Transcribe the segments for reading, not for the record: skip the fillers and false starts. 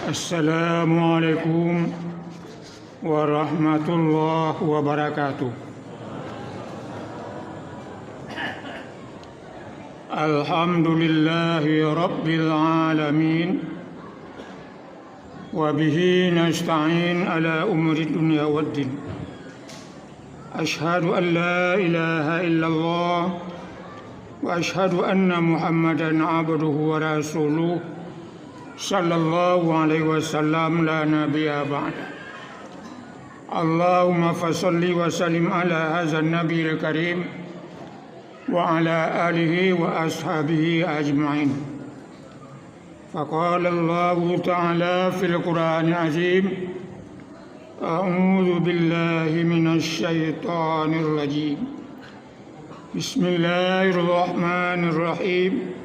Assalamualaikum warahmatullahi wabarakatuh. Alhamdulillahi rabbil alamin. Wa bihi nasta'in ala umuri dunya waddin. Ashhadu an la ilaha illallah wa ashhadu anna Muhammadan abduhu wa rasuluh sallallahu alaihi wasallam la nabiyya ba'da. Allahumma fasalli wa sallim ala hadzal nabiyil karim wa ala alihi wa ashabihi ajma'in. Faqala Allah ta'ala fil Qur'anil azim, a'udzu billahi minasy syaithanir rajim. Bismillahirrahmanirrahim.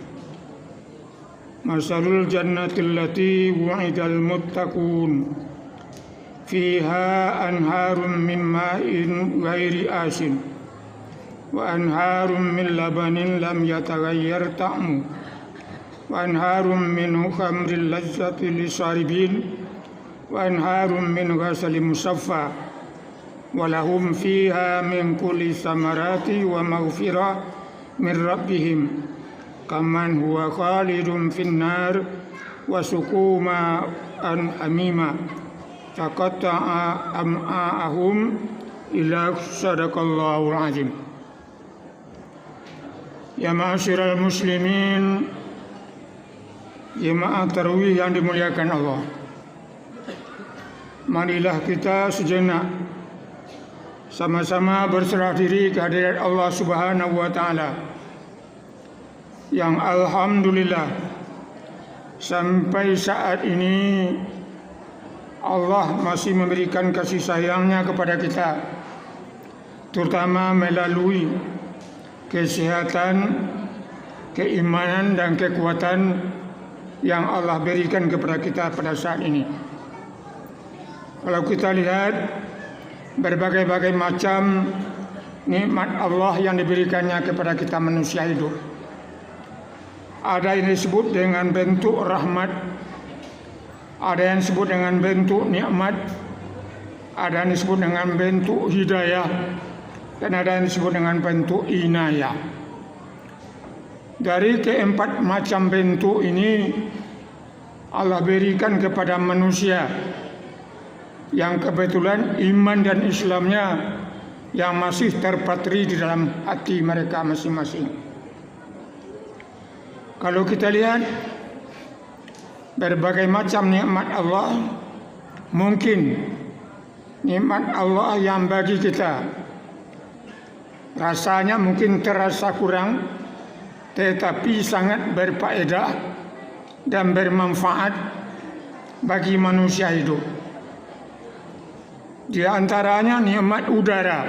Masalul jannati allati wu'idal muttaqun fiha anharun min ma'in ghairi asin wa anharun min labanin lam yataghayyar ta'mu wa anharun min khamrin lazzati lisharibin wa anharun min ghasalin musaffa wa lahum fiha min kulli samarati wa maghfirah min rabbihim kaman huwa khalidun finnar wa suquma an amima faqata'a am'a'ahum ila sadaqallahul azim. Ya ma'asyiral muslimin, jemaah tarawih yang dimuliakan Allah, marilah kita sejenak sama-sama berserah diri kehadirat Allah Subhanahu wa taala yang alhamdulillah sampai saat ini Allah masih memberikan kasih sayangnya kepada kita, terutama melalui kesehatan, keimanan dan kekuatan yang Allah berikan kepada kita pada saat ini. Kalau kita lihat berbagai-bagai macam nikmat Allah yang diberikannya kepada kita manusia hidup, ada yang disebut dengan bentuk rahmat, ada yang disebut dengan bentuk nikmat, ada yang disebut dengan bentuk hidayah, dan ada yang disebut dengan bentuk inayah. Dari keempat macam bentuk ini Allah berikan kepada manusia yang kebetulan iman dan Islamnya yang masih terpatri di dalam hati mereka masing-masing. Kalau kita lihat berbagai macam nikmat Allah, mungkin nikmat Allah yang bagi kita rasanya mungkin terasa kurang, tetapi sangat berfaedah dan bermanfaat bagi manusia hidup. Di antaranya nikmat udara.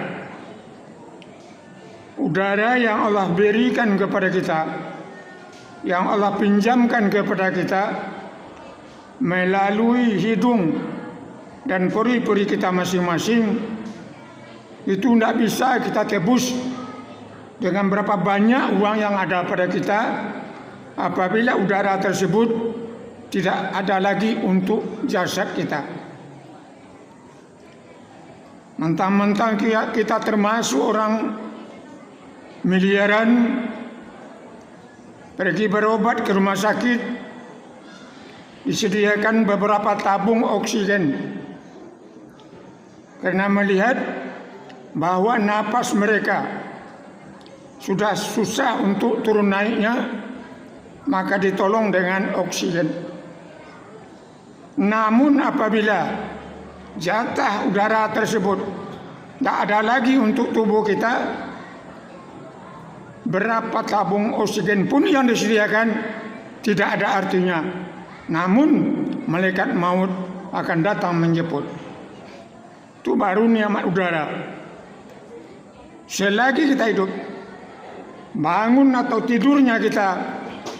Udara yang Allah berikan kepada kita, yang Allah pinjamkan kepada kita melalui hidung dan pori-pori kita masing-masing, itu tidak bisa kita tebus dengan berapa banyak uang yang ada pada kita apabila udara tersebut tidak ada lagi untuk jasad kita. Mentang-mentang kita termasuk orang miliaran, pergi berobat ke rumah sakit, disediakan beberapa tabung oksigen karena melihat bahwa napas mereka sudah susah untuk turun naiknya, maka ditolong dengan oksigen. Namun apabila jatah udara tersebut tidak ada lagi untuk tubuh kita, berapa tabung oksigen pun yang disediakan tidak ada artinya. Namun malaikat maut akan datang menjemput. Itu baru nikmat udara. Selagi kita hidup, bangun atau tidurnya kita,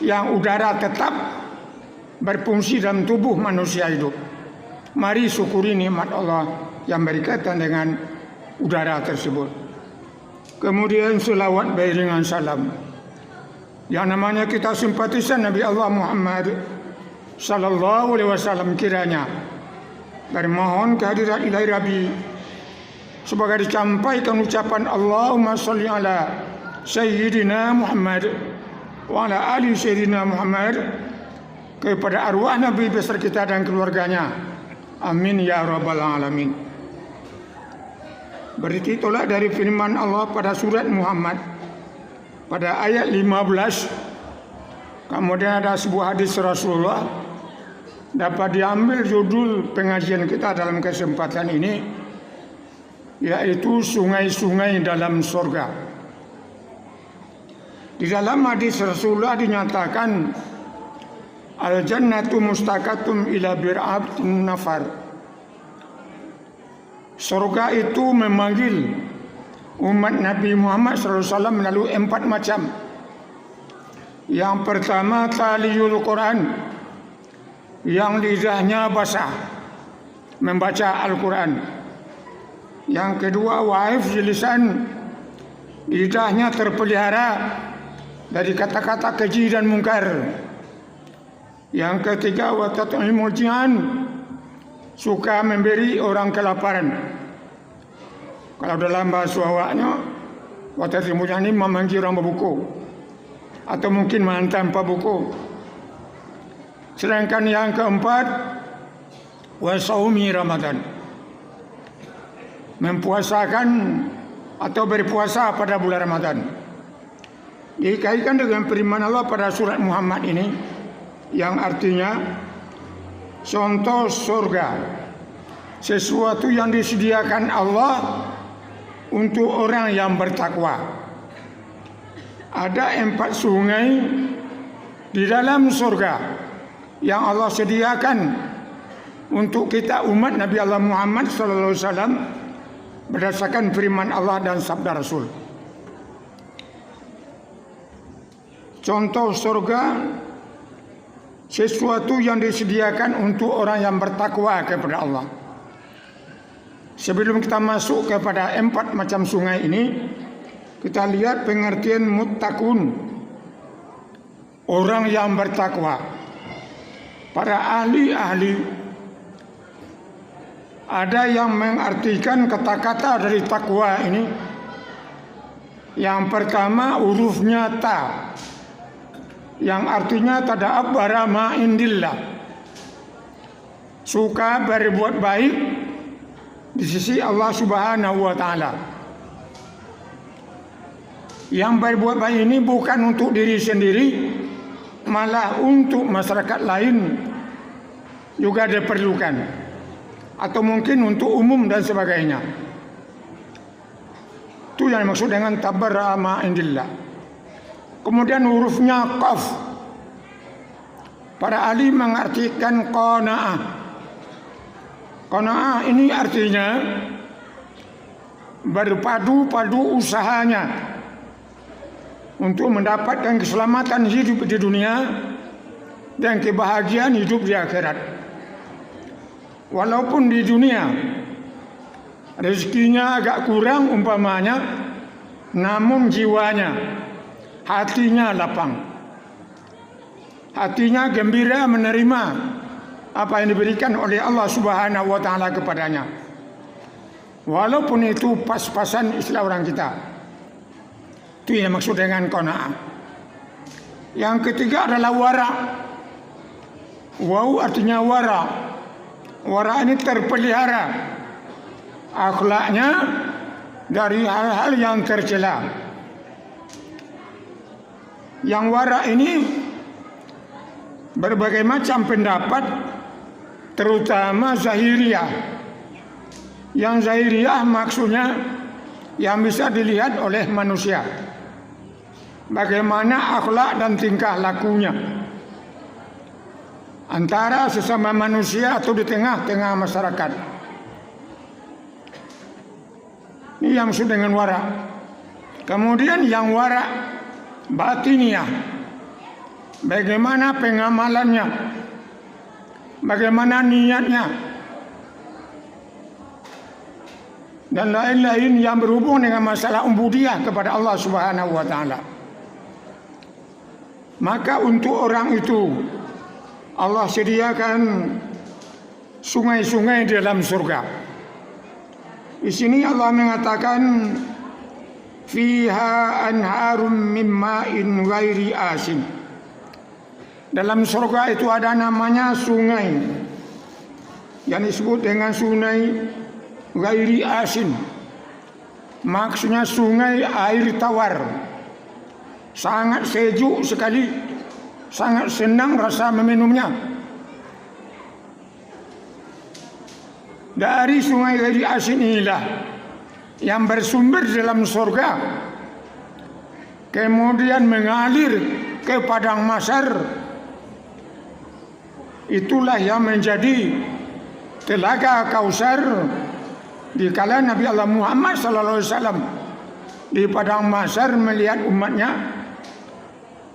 yang udara tetap berfungsi dalam tubuh manusia hidup. Mari syukuri nikmat Allah yang berkaitan dengan udara tersebut. Kemudian selawat beriringan salam yang namanya kita simpatisan Nabi Allah Muhammad sallallahu alaihi wasallam kiranya bermohon kehadiran ilahi Rabbi sebagai disampaikan ucapan Allahumma salli ala Sayyidina Muhammad wa ala ali Sayyidina Muhammad kepada arwah Nabi besar kita dan keluarganya. Amin ya rabbal alamin. Berarti tolak dari firman Allah pada surat Muhammad pada ayat 15. Kemudian ada sebuah hadis Rasulullah dapat diambil judul pengajian kita dalam kesempatan ini, yaitu sungai-sungai dalam surga. Di dalam hadis Rasulullah dinyatakan al-jannatu mustaqatum ila bir'atin nafar. Surga itu memanggil umat Nabi Muhammad SAW melalui 4 macam. Yang pertama taliyul Quran, yang lidahnya basah membaca Al-Quran. Yang kedua waif lisan, lidahnya terpelihara dari kata-kata keji dan mungkar. Yang ketiga watat'imul jian, suka memberi orang kelaparan. Kalau dalam bahasa awaknya watat'imul jian ini memanggil orang berbuku atau mungkin menghantar 4 buku. Sedangkan yang keempat wasaumi Ramadan, mempuasakan atau berpuasa pada bulan Ramadan. Dikaitkan dengan firman Allah pada surat Muhammad ini yang artinya contoh surga, sesuatu yang disediakan Allah untuk orang yang bertakwa. Ada 4 sungai di dalam surga yang Allah sediakan untuk kita umat Nabi Allah Muhammad sallallahu alaihi wasallam berdasarkan firman Allah dan sabda Rasul. Contoh surga, sesuatu yang disediakan untuk orang yang bertakwa kepada Allah. Sebelum kita masuk kepada 4 macam sungai ini, kita lihat pengertian muttaqun, orang yang bertakwa. Para ahli-ahli ada yang mengartikan kata-kata dari takwa ini. Yang pertama hurufnya ta, yang artinya tada'abbara ma indillah, suka berbuat baik di sisi Allah Subhanahu wa taala. Yang berbuat baik ini bukan untuk diri sendiri, malah untuk masyarakat lain juga diperlukan, atau mungkin untuk umum dan sebagainya. Itu yang dimaksud dengan tabarra ma indillah. Kemudian hurufnya qaf, para ahli mengartikan qanaah. Qanaah ini artinya berpadu-padu usahanya untuk mendapatkan keselamatan hidup di dunia dan kebahagiaan hidup di akhirat. Walaupun di dunia rezekinya agak kurang umpamanya, namun jiwanya, hatinya lapang, hatinya gembira menerima apa yang diberikan oleh Allah Subhanahu wa taala kepadanya. Walaupun itu pas-pasan istilah orang kita. Itu yang maksud dengan qanaah. Yang ketiga adalah wara. Wau artinya wara. Wara ini terpelihara akhlaknya dari hal-hal yang tercela. Yang wara ini berbagai macam pendapat, terutama Zahiriyah. Yang Zahiriyah maksudnya yang bisa dilihat oleh manusia, bagaimana akhlak dan tingkah lakunya antara sesama manusia atau di tengah-tengah masyarakat. Ini yang maksud dengan wara. Kemudian yang wara batiniyah, bagaimana pengamalannya, bagaimana niatnya, dan lain-lain yang berhubung dengan masalah ubudiyah kepada Allah Subhanahu wa taala. Maka untuk orang itu Allah sediakan sungai-sungai di dalam surga. Di sini Allah mengatakan fiha anharum min ma'in ghairi asin. Dalam surga itu ada namanya sungai yang disebut dengan sungai ghairi asin. Maksudnya sungai air tawar. Sangat sejuk sekali, sangat senang rasa meminumnya. Dari sungai ghairi asin inilah yang bersumber dalam surga, kemudian mengalir ke padang mahsyar. Itulah yang menjadi telaga Kausar di kala Nabi Allah Muhammad sallallahu alaihi wasallam di padang mahsyar melihat umatnya,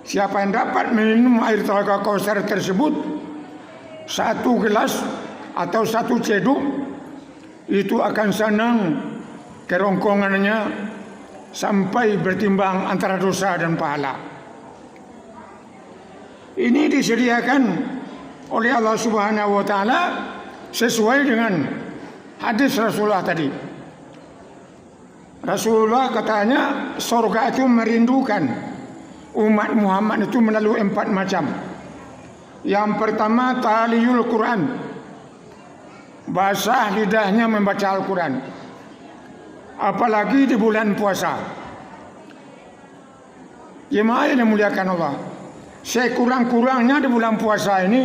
siapa yang dapat minum air telaga Kausar tersebut, satu gelas atau satu ceduk, itu akan senang kerongkongannya sampai bertimbang antara dosa dan pahala. Ini disediakan oleh Allah Subhanahu wa taala sesuai dengan hadis Rasulullah tadi. Rasulullah katanya surga itu merindukan umat Muhammad itu melalui 4 macam. Yang pertama taliyul Quran, basah lidahnya membaca Al-Quran, apalagi di bulan puasa. Jemaah yang dimuliakan Allah, sekurang-kurangnya di bulan puasa ini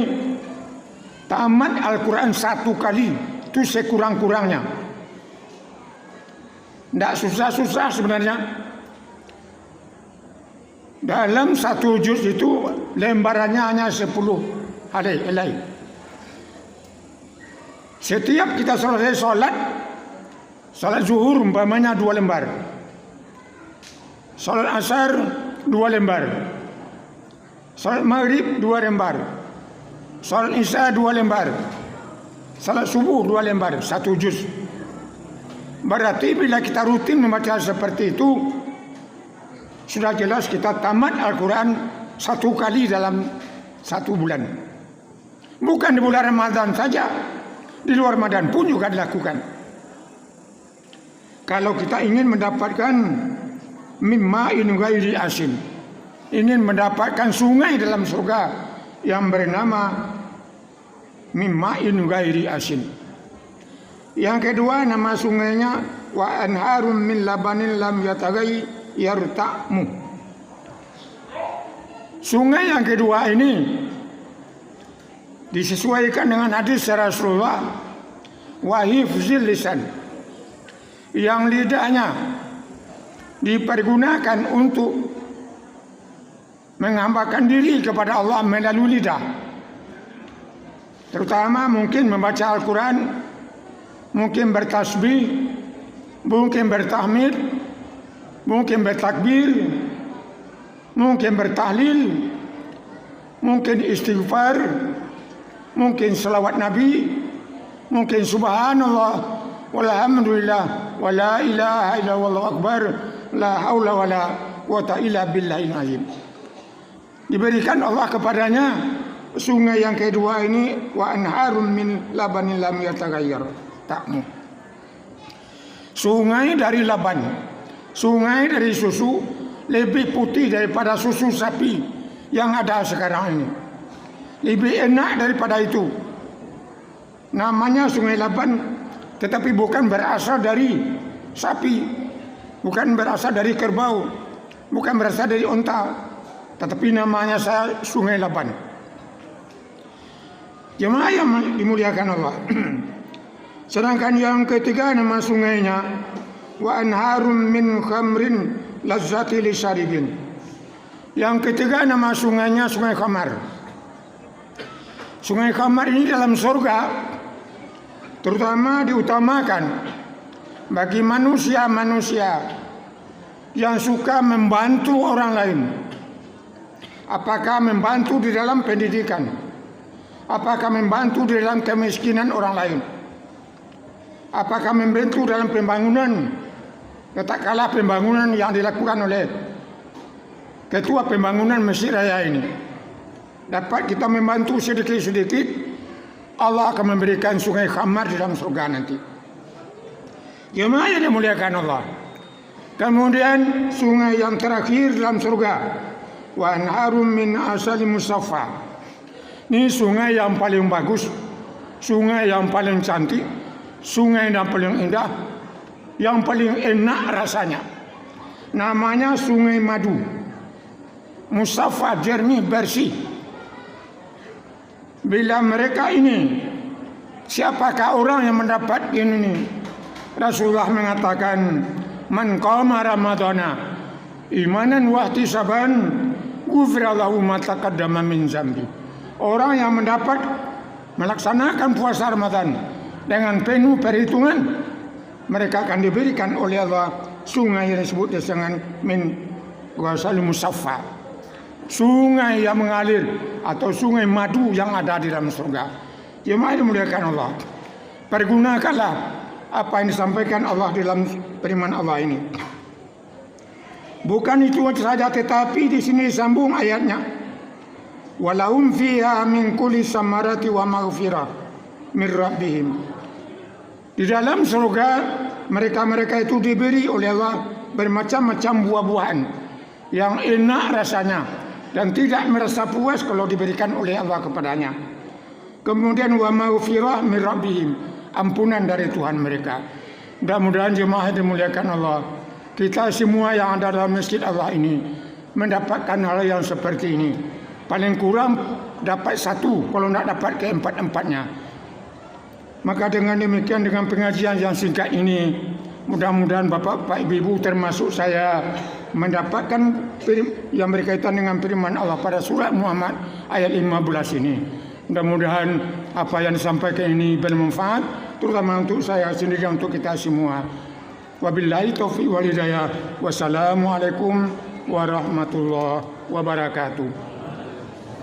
tamat Al-Quran 1 kali, itu sekurang-kurangnya. Tidak susah-susah sebenarnya. Dalam 1 juz itu lembarannya hanya 10 helai. Setiap kita selesai salat zuhur umpamanya 2 lembar, salat asar 2 lembar, salat maghrib 2 lembar, salat isya 2 lembar, salat subuh 2 lembar, 1 juz. Berarti bila kita rutin membaca seperti itu, sudah jelas kita tamat Al-Quran 1 kali dalam 1 bulan. Bukan di bulan Ramadan saja, di luar Ramadan pun juga dilakukan. Kalau kita ingin mendapatkan mimma'in ghairi asin, ingin mendapatkan sungai dalam surga yang bernama mimma'in ghairi asin. Yang kedua nama sungainya wa anharum min labanin lam yataghayyar ta'mu. Sungai yang kedua ini disesuaikan dengan hadis Rasulullah wa hifzil lisan, yang lidahnya dipergunakan untuk menghambakan diri kepada Allah melalui lidah, terutama mungkin membaca Al-Quran, mungkin bertasbih, mungkin bertahmid, mungkin bertakbir, mungkin bertahlil, mungkin istighfar, mungkin selawat Nabi, mungkin subhanallah walhamdulillah wala ilaha illallah akbar la haula wala quwata illa billahil azim. Diberikan Allah kepadanya sungai yang kedua ini wa anharum min labanin lam yataghayyar ta'mu. Sungai dari laban, sungai dari susu lebih putih daripada susu sapi yang ada sekarang ini. Lebih enak daripada itu. Namanya sungai laban, tetapi bukan berasal dari sapi, bukan berasal dari kerbau, bukan berasal dari unta, tetapi namanya sungai laban. Jemaah yang dimuliakan Allah. Sedangkan yang ketiga nama sungainya wa anharum min khamrin lazzati lisharibin. Yang ketiga nama sungainya sungai khamar. Sungai khamar ini dalam surga terutama diutamakan bagi manusia-manusia yang suka membantu orang lain. Apakah membantu di dalam pendidikan, apakah membantu di dalam kemiskinan orang lain, apakah membantu dalam pembangunan, tak kalah pembangunan yang dilakukan oleh ketua pembangunan Masjid Raya ini. dapat kita membantu sedikit-sedikit, Allah akan memberikan sungai khamar di dalam surga nanti. Jemaah yang dimuliakan Allah. Kemudian sungai yang terakhir dalam surga, wa anharum min asali musaffa. Ini sungai yang paling bagus, sungai yang paling cantik, sungai yang paling indah, yang paling enak rasanya. Namanya Sungai Madu. Musaffa, jernih, bersih. Bila mereka ini, siapakah orang yang mendapat ini? Rasulullah mengatakan, man qama ramadhana imanan wa ihtisaban ghufira lahu ma taqaddama min zambi. Orang yang mendapat melaksanakan puasa Ramadan dengan penuh perhitungan, mereka akan diberikan oleh Allah sungai yang disebut dengan min ghasal musaffa, sungai yang mengalir atau sungai madu yang ada di dalam surga. Jemaah dimuliakan Allah, pergunakanlah apa yang disampaikan Allah dalam firman Allah ini. Bukan itu saja, tetapi di sini disambung ayatnya. Walahum fiha min kulli samarati wa maghfirah min rabbihim. Di dalam surga mereka-mereka itu diberi oleh Allah bermacam-macam buah-buahan yang enak rasanya dan tidak merasa puas kalau diberikan oleh Allah kepadanya. Kemudian wa maghfirah min rabbihim, ampunan dari Tuhan mereka. Mudah-mudahan jemaah dimuliakan Allah, kita semua yang ada dalam masjid Allah ini mendapatkan hal yang seperti ini. Paling kurang dapat satu, kalau nak dapat keempat-empatnya. Maka dengan demikian, dengan pengajian yang singkat ini, mudah-mudahan Bapak-Bapak, Ibu-Ibu termasuk saya mendapatkan yang berkaitan dengan firman Allah pada surat Muhammad ayat 15 ini. Mudah-mudahan apa yang disampaikan ini bermanfaat, terutama untuk saya sendiri, untuk kita semua. Wabillahi taufiq wal hidayah. Wassalamualaikum warahmatullahi wabarakatuh.